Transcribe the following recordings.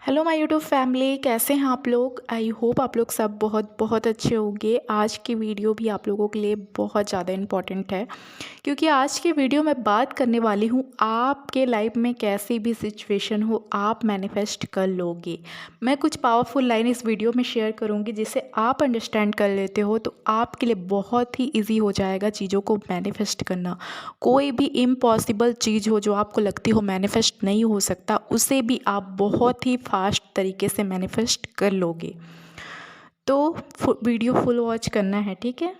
Hello my YouTube family, कैसे हैं आप लोग। आई होप आप लोग सब बहुत बहुत अच्छे होंगे। आज की वीडियो भी आप लोगों के लिए बहुत ज़्यादा इम्पॉर्टेंट है, क्योंकि आज की वीडियो में बात करने वाली हूँ आपके लाइफ में कैसी भी सिचुएशन हो आप मैनिफेस्ट कर लोगे। मैं कुछ पावरफुल लाइन इस वीडियो में शेयर करूँगी, जिसे आप अंडरस्टैंड कर लेते हो तो आपके लिए बहुत ही ईजी हो जाएगा चीज़ों को मैनिफेस्ट करना। कोई भी इम्पॉसिबल चीज़ हो जो आपको लगती हो मैनिफेस्ट नहीं हो सकता, उसे भी आप बहुत ही फास्ट तरीके से मैनिफेस्ट कर लोगे। तो वीडियो फुल वॉच करना है, ठीक है,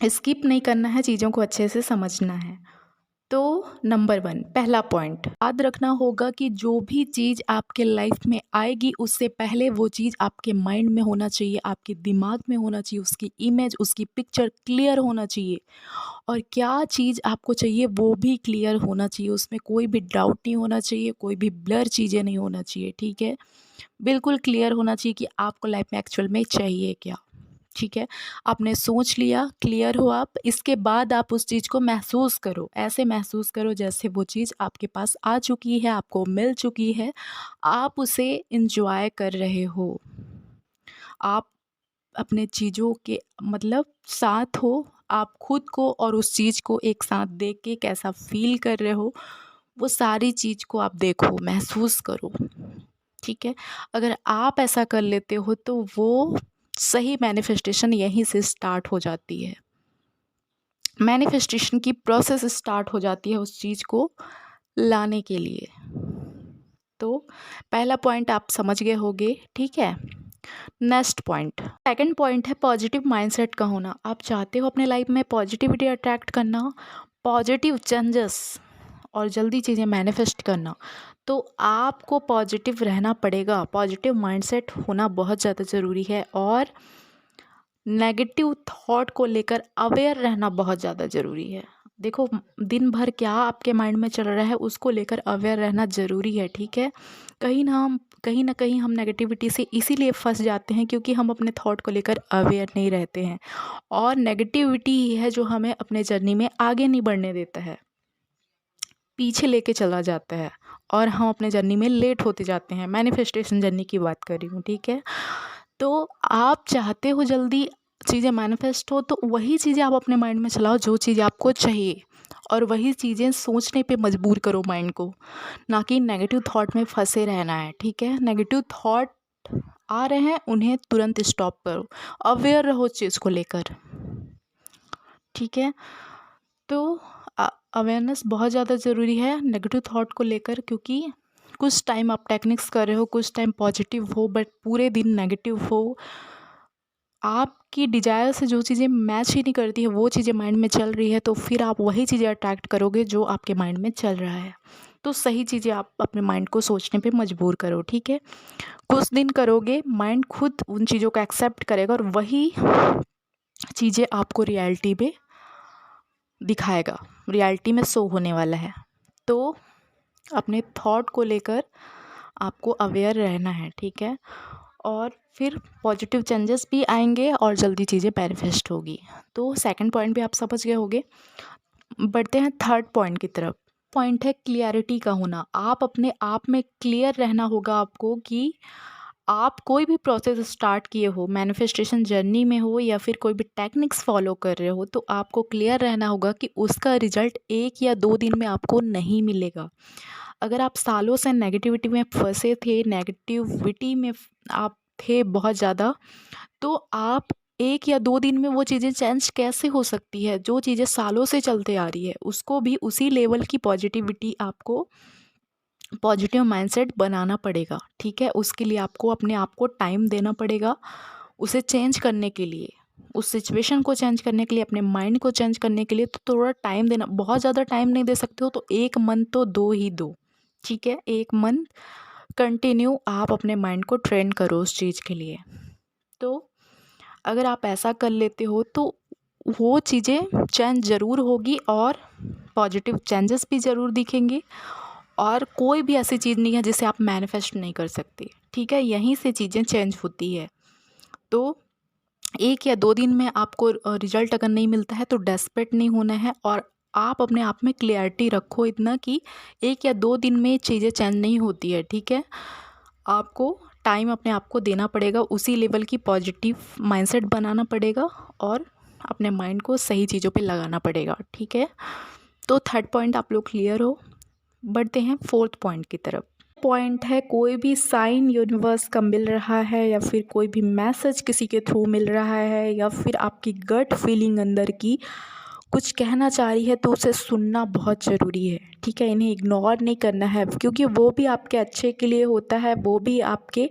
स्किप नहीं करना है, चीज़ों को अच्छे से समझना है। तो नंबर 1, पहला पॉइंट याद रखना होगा कि जो भी चीज़ आपके लाइफ में आएगी उससे पहले वो चीज़ आपके माइंड में होना चाहिए, आपके दिमाग में होना चाहिए, उसकी इमेज, उसकी पिक्चर क्लियर होना चाहिए। और क्या चीज़ आपको चाहिए वो भी क्लियर होना चाहिए, उसमें कोई भी डाउट नहीं होना चाहिए, कोई भी ब्लर चीज़ें नहीं होना चाहिए, ठीक है। बिल्कुल क्लियर होना चाहिए कि आपको लाइफ में एक्चुअल में चाहिए क्या, ठीक है। आपने सोच लिया, क्लियर हो आप, इसके बाद आप उस चीज़ को महसूस करो। ऐसे महसूस करो जैसे वो चीज़ आपके पास आ चुकी है, आपको मिल चुकी है, आप उसे इंजॉय कर रहे हो। आप अपने चीज़ों के मतलब साथ हो, आप खुद को और उस चीज़ को एक साथ देख के कैसा फ़ील कर रहे हो, वो सारी चीज़ को आप देखो, महसूस करो, ठीक है। अगर आप ऐसा कर लेते हो तो वो सही मैनिफेस्टेशन यहीं से स्टार्ट हो जाती है। मैनिफेस्टेशन की प्रोसेस स्टार्ट हो जाती है उस चीज़ को लाने के लिए। तो पहला पॉइंट आप समझ गए होंगे, ठीक है। नेक्स्ट पॉइंट, सेकंड पॉइंट है पॉजिटिव माइंडसेट का होना। आप चाहते हो अपने लाइफ में पॉजिटिविटी अट्रैक्ट करना, पॉजिटिव चेंजेस और जल्दी चीज़ें मैनिफेस्ट करना, तो आपको पॉजिटिव रहना पड़ेगा। पॉजिटिव माइंडसेट होना बहुत ज़्यादा ज़रूरी है और नेगेटिव थॉट को लेकर अवेयर रहना बहुत ज़्यादा ज़रूरी है। देखो, दिन भर क्या आपके माइंड में चल रहा है उसको लेकर अवेयर रहना ज़रूरी है, ठीक है। कहीं ना कहीं हम नेगेटिविटी से इसीलिए फंस जाते हैं क्योंकि हम अपने थॉट को लेकर अवेयर नहीं रहते हैं, और नेगेटिविटी ही है जो हमें अपने जर्नी में आगे नहीं बढ़ने देता है, पीछे लेके चला जाता है और हम अपने जर्नी में लेट होते जाते हैं। मैनिफेस्टेशन जर्नी की बात कर रही हूँ, ठीक है। तो आप चाहते हो जल्दी चीज़ें मैनिफेस्ट हो, तो वही चीज़ें आप अपने माइंड में चलाओ जो चीज़ें आपको चाहिए, और वही चीज़ें सोचने पे मजबूर करो माइंड को, ना कि नेगेटिव थॉट में फंसे रहना है, ठीक है। नेगेटिव थॉट आ रहे हैं, उन्हें तुरंत स्टॉप करो, अवेयर रहो चीज़ को लेकर, ठीक है। तो अवेयरनेस बहुत ज़्यादा ज़रूरी है नेगेटिव थॉट को लेकर, क्योंकि कुछ टाइम आप टेक्निक्स कर रहे हो, कुछ टाइम पॉजिटिव हो, बट पूरे दिन नेगेटिव हो, आपकी डिज़ायर से जो चीज़ें मैच ही नहीं करती है वो चीज़ें माइंड में चल रही है, तो फिर आप वही चीज़ें अट्रैक्ट करोगे जो आपके माइंड में चल रहा है। तो सही चीज़ें आप अपने माइंड को सोचने पे मजबूर करो, ठीक है। कुछ दिन करोगे, माइंड खुद उन चीज़ों को एक्सेप्ट करेगा और वही चीज़ें आपको रियलिटी में दिखाएगा, रियलिटी में शो होने वाला है। तो अपने थॉट को लेकर आपको अवेयर रहना है, ठीक है। और फिर पॉजिटिव चेंजेस भी आएंगे और जल्दी चीज़ें मैनिफेस्ट होगी। तो सेकंड पॉइंट भी आप समझ गए होंगे। बढ़ते हैं थर्ड पॉइंट की तरफ। पॉइंट है क्लियरिटी का होना। आप अपने आप में क्लियर रहना होगा आपको कि आप कोई भी प्रोसेस स्टार्ट किए हो, मैनिफेस्टेशन जर्नी में हो या फिर कोई भी टेक्निक्स फॉलो कर रहे हो, तो आपको क्लियर रहना होगा कि उसका रिजल्ट 1 या 2 दिन में आपको नहीं मिलेगा। अगर आप सालों से नेगेटिविटी में फंसे थे, नेगेटिविटी में आप थे बहुत ज़्यादा, तो आप 1 या 2 दिन में वो चीज़ें चेंज कैसे हो सकती है। जो चीज़ें सालों से चलते आ रही है उसको भी उसी लेवल की पॉजिटिविटी, आपको पॉजिटिव माइंडसेट बनाना पड़ेगा, ठीक है। उसके लिए आपको अपने आप को टाइम देना पड़ेगा, उसे चेंज करने के लिए, उस सिचुएशन को चेंज करने के लिए, अपने माइंड को चेंज करने के लिए। तो थोड़ा टाइम देना, बहुत ज़्यादा टाइम नहीं दे सकते हो तो 1 मंथ तो दो ही दो, ठीक है। 1 मंथ कंटिन्यू आप अपने माइंड को ट्रेन करो उस चीज़ के लिए। तो अगर आप ऐसा कर लेते हो तो वो चीज़ें चेंज ज़रूर होगी और पॉजिटिव चेंजेस भी ज़रूर दिखेंगे, और कोई भी ऐसी चीज़ नहीं है जिसे आप मैनिफेस्ट नहीं कर सकते, ठीक है। यहीं से चीज़ें चेंज होती है। तो 1 या 2 दिन में आपको रिजल्ट अगर नहीं मिलता है तो डेस्परेट नहीं होना है, और आप अपने आप में क्लियरिटी रखो इतना कि 1 या 2 दिन में चीज़ें चेंज नहीं होती है, ठीक है। आपको टाइम अपने आप को देना पड़ेगा, उसी लेवल की पॉजिटिव माइंडसेट बनाना पड़ेगा और अपने माइंड को सही चीज़ों पे लगाना पड़ेगा, ठीक है। तो थर्ड पॉइंट आप लोग क्लियर हो। बढ़ते हैं फोर्थ पॉइंट की तरफ। पॉइंट है, कोई भी साइन यूनिवर्स का मिल रहा है या फिर कोई भी मैसेज किसी के थ्रू मिल रहा है या फिर आपकी गट फीलिंग अंदर की कुछ कहना चाह रही है, तो उसे सुनना बहुत ज़रूरी है, ठीक है। इन्हें इग्नोर नहीं करना है, क्योंकि वो भी आपके अच्छे के लिए होता है, वो भी आपके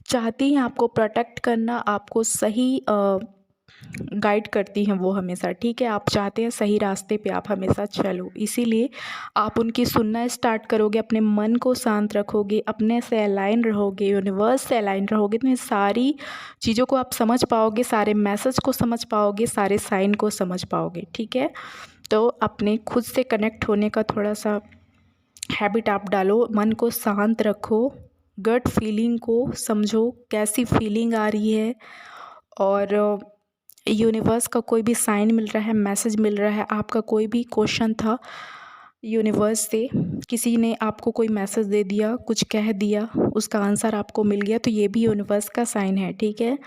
चाहती हैं आपको प्रोटेक्ट करना, आपको सही गाइड करती हैं वो हमेशा, ठीक है। आप चाहते हैं सही रास्ते पे आप हमेशा चलो, इसीलिए आप उनकी सुनना स्टार्ट करोगे, अपने मन को शांत रखोगे, अपने से अलाइन रहोगे, यूनिवर्स से अलाइन रहोगे, तो इन सारी चीज़ों को आप समझ पाओगे, सारे मैसेज को समझ पाओगे, सारे साइन को समझ पाओगे, ठीक है। तो अपने खुद से कनेक्ट होने का थोड़ा सा हैबिट आप डालो, मन को शांत रखो, गट फीलिंग को समझो कैसी फीलिंग आ रही है, और यूनिवर्स का कोई भी साइन मिल रहा है, मैसेज मिल रहा है, आपका कोई भी क्वेश्चन था यूनिवर्स से, किसी ने आपको कोई मैसेज दे दिया, कुछ कह दिया, उसका आंसर आपको मिल गया, तो ये भी यूनिवर्स का साइन है, ठीक है।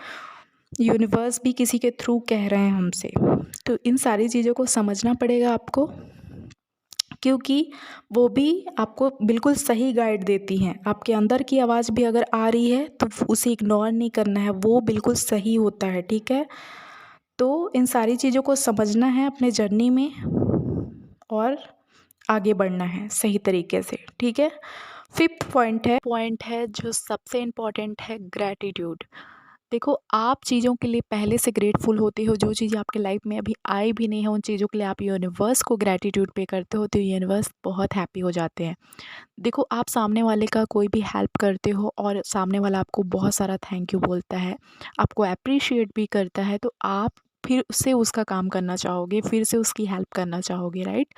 यूनिवर्स भी किसी के थ्रू कह रहे हैं हमसे, तो इन सारी चीज़ों को समझना पड़ेगा आपको, क्योंकि वो भी आपको बिल्कुल सही गाइड देती हैं। आपके अंदर की आवाज़ भी अगर आ रही है तो उसे इग्नोर नहीं करना है, वो बिल्कुल सही होता है, ठीक है। तो इन सारी चीज़ों को समझना है अपने जर्नी में और आगे बढ़ना है सही तरीके से, ठीक है। फिफ्थ पॉइंट है जो सबसे इम्पॉर्टेंट है, ग्रैटिट्यूड। देखो, आप चीज़ों के लिए पहले से ग्रेटफुल होते हो, जो चीज़ आपके लाइफ में अभी आई भी नहीं है उन चीज़ों के लिए आप यूनिवर्स को ग्रैटिट्यूड पे करते हो, तो यूनिवर्स बहुत हैप्पी हो जाते हैं। देखो, आप सामने वाले का कोई भी हेल्प करते हो और सामने वाला आपको बहुत सारा थैंक यू बोलता है, आपको अप्रिशिएट भी करता है, तो आप फिर से उसका काम करना चाहोगे, फिर से उसकी हेल्प करना चाहोगे, राइट।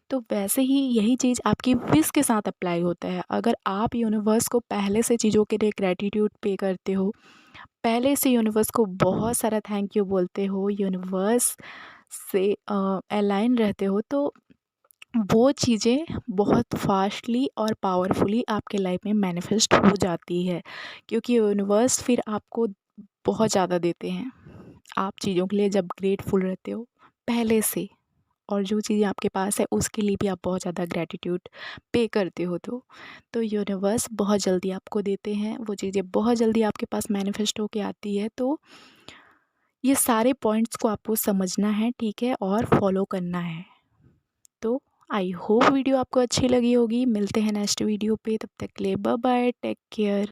तो वैसे ही यही चीज़ आपकी विश के साथ अप्लाई होता है। अगर आप यूनिवर्स को पहले से चीज़ों के लिए ग्रैटिट्यूड पे करते हो, पहले से यूनिवर्स को बहुत सारा थैंक यू बोलते हो, यूनिवर्स से अलाइन रहते हो, तो वो चीज़ें बहुत फास्टली और पावरफुली आपके लाइफ में मैनिफेस्ट हो जाती है, क्योंकि यूनिवर्स फिर आपको बहुत ज़्यादा देते हैं। आप चीज़ों के लिए जब ग्रेटफुल रहते हो पहले से, और जो चीज़ें आपके पास है उसके लिए भी आप बहुत ज़्यादा ग्रैटिट्यूड पे करते हो, तो यूनिवर्स बहुत जल्दी आपको देते हैं, वो चीज़ें बहुत जल्दी आपके पास मैनिफेस्ट होके आती है। तो ये सारे पॉइंट्स को आपको समझना है, ठीक है, और फॉलो करना है। तो आई होप वीडियो आपको अच्छी लगी होगी। मिलते हैं नेक्स्ट वीडियो पे, तब तक के लिए बाय बाय, टेक केयर।